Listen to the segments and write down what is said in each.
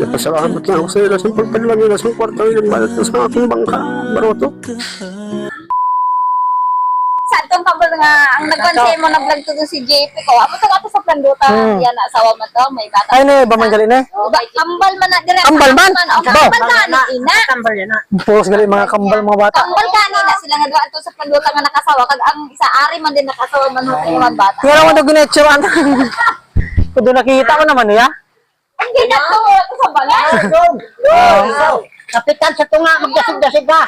Napasalamat lang ako sa iyo sa pagpadala sa kwarto yung bayad ko sa aking bangka. Baroto. Saan tong kambal nga ang nagpansay mo na vlog to si JP ko. Amo to ato sa planduta yan na asawa mo to may bata. Ay ne, ba man gali na? Kambal man na dire. Kambal man? Kambal man na ina. Kambal yan na. Puros gali mga kambal mga bata. Kambal kani na sila nga duan to sa planduta nga nakasawa kag ang isa ari man din nakasawa man ho mga bata. Kaya mo to ginetsuan. Kudo nakita ko naman niya. Hindi na to sa balay. Kapitan sa tunga, magdasig-dasig ka.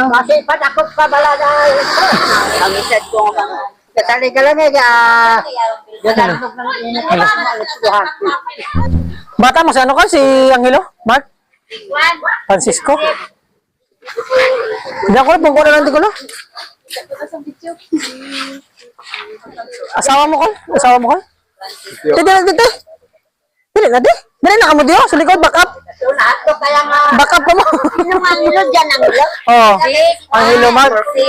Kasi pag ako pabala na ang isad ko mga katali ka lang eh. Gagalog ng init na alisuhan. Bata mo sa ano ka si Angelo? Mark? Francisco? Hindi ako na, pungko na lang di ko na. Asawa mo ko? Asawa mo ko? Dito na dito. Dili na di. Dili na kamo diyo. Sa likod, back up. Lahat ko kaya nga. Back up ka mo. Yung angilo dyan, angilo. Oo. Angelo, Mark. Si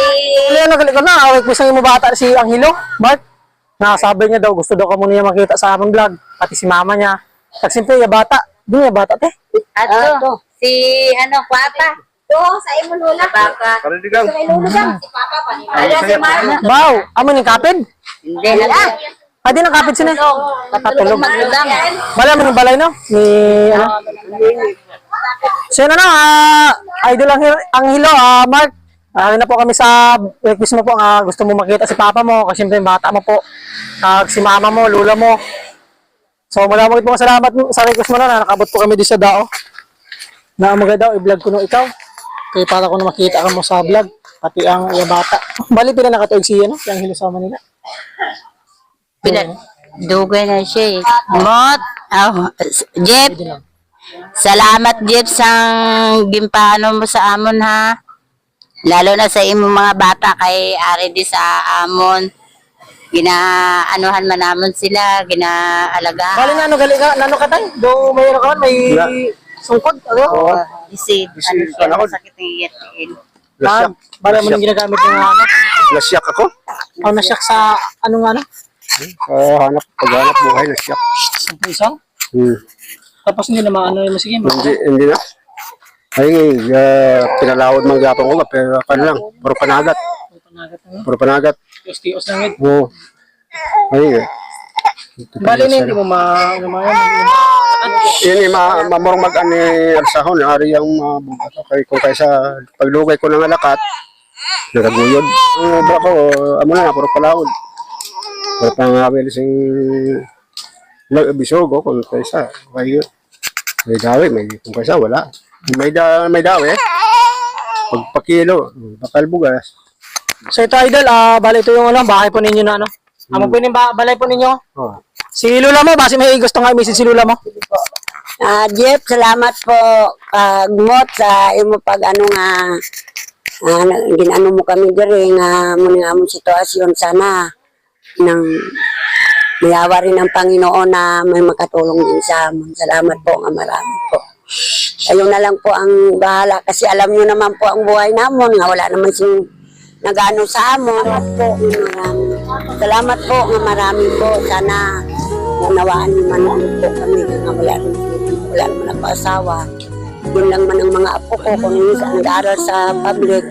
Ano nagalikod na? Awag ko sa mo bata si Angelo. Mark? Nasabi niya daw, gusto daw ka muna niya makita sa aming vlog. Pati si mama niya. Kasi simple, yung bata. Di niya bata, te. ato si ano papa. To sa imo lola baka. Kariligang. Sa imo lola si papa pa ni. Ala si Marma. Bao, amo ni kapid? Hindi na. Adi nang kapid sini. Patulog. Magdudang. Bala mo ng balay no? Ni ano? So yun, idol ang hilo, Mark. Na po kami sa request mo po, gusto mo makita si papa mo, kasi siyempre bata mo po, si mama mo, lula mo. So maraming po salamat sa request mo na nakabot po kami di sa dao. Na maganda daw, i-vlog ko no ikaw. Kaya para ko na makita ka mo sa vlog, pati ang iya bata. Bali pila nakatuig siya, no? Yung hilo sa Manila. Dugay na siya eh. Mot, Jeff, salamat Jeff sa gimpaano mo sa amon ha. Lalo na sa imo mga bata kay ari di sa amon. Ginaanuhan man namon sila, ginaalagaan. Bali na ano gali ka, nano ka tay? Do may ano ka may sungkod, ano? Isid, ano siya, masakit ng iyatiin. Bali mo nang ginagamit ng ano? Nasyak ako. O nasyak sa anong ano? Paghanap buhay nasyak. Isang? Tapos hindi na maano yung sige. Hindi na. Ay, pinalawad mga gapang ko, pero ano lang, puro panagat. Puro panagat. Tios-tios lang yun. Oo. Ay, Bali na hindi mo yun mamorong mag-ani arsahon, ari ang mabugato. Kung kaysa paglugay ko ng alakat, nagaguyod. Ang bra ko, amo na, puro palawad. Puro pangawil sing bisog, kung kaysa, kayo. May dawi, kung kaysa, wala. May dawi, pagpakilo, bakal bugas. So ito idol, bali ito yung ano, bahay po ninyo na ano. Amo po yung balay po ninyo. Oh. Si Lula mo, basi may gusto nga i-message si Lula mo. Jeff, salamat po Gmot sa imo pag ano nga ginano mo kami diri nga muna nga among sitwasyon sana nang mayawa rin ng Panginoon na may makatulong din sa amon. Salamat po nga marami po. Ayun na lang po ang bahala kasi alam nyo naman po ang buhay namon nga wala naman sing nagano sa amon. Salamat po nga marami po. Sana nanawaan nyo man po kami nga wala naman ako asawa. Yun lang man ang mga apo ko kung minsan nag-aaral sa public.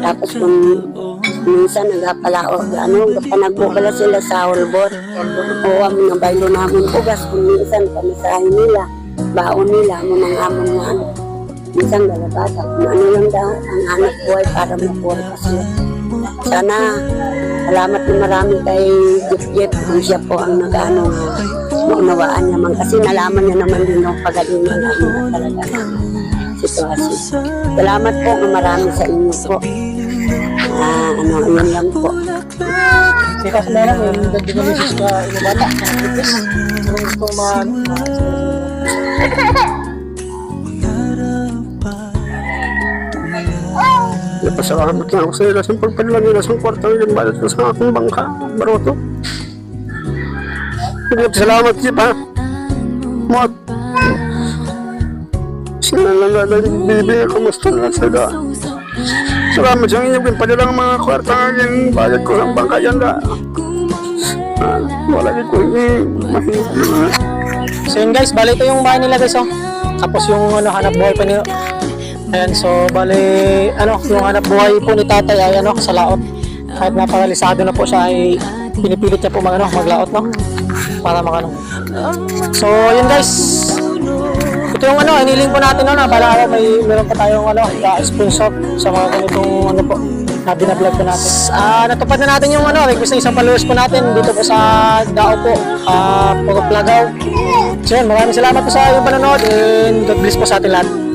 Tapos kung minsan nagapalao, panagpukala sila sa Holbor. Nakuha mo ng baylo namin ugas. Kung minsan pamasahin nila, baon nila, mo ng amon nga ano. Minsan galabasa, kung ano lang daw, ang hanap buhay para mabuhay pa sila. Sana, salamat na marami kay Jeff kung siya po ang nag-ano maunawaan naman kasi nalaman niya naman din yung pagalingan namin na talaga sitwasyon. Salamat po na marami sa inyo po. Yun lang po. Kasi na lang, yung dagdag na message ka inubata. Kung gusto man. Napasalamat lang ako sa iyo sa pagpadala nila sa kwarto yung bayad ko sa aking bangka. Baroto. Salamat siya pa. Mot. Sila lang yung bibigay ko gusto na sila. Salamat sa inyo. Padalang mga kwarta nga yung bayad ko ng bangka yan. Wala din ko mahirap na. So yun guys, bali ito yung bahay nila guys, oh. Tapos yung ano, hanap buhay pa nila. Ayan, so bali, ano, yung hanap buhay po ni tatay ay ano, sa laot. Kahit napakalisado na po siya ay pinipilit niya po maglaot, no? Para makano. So yun guys, ito yung ano, iniling po natin, no, na bala meron pa tayong ano, sponsor sa mga ganitong ano po, na binablog po natin. Natupad na natin yung ano, request na isang followers po natin dito po sa Dao po, Purok Lagaw. So yun, maraming salamat po sa iyong panonood and God bless po sa atin lahat.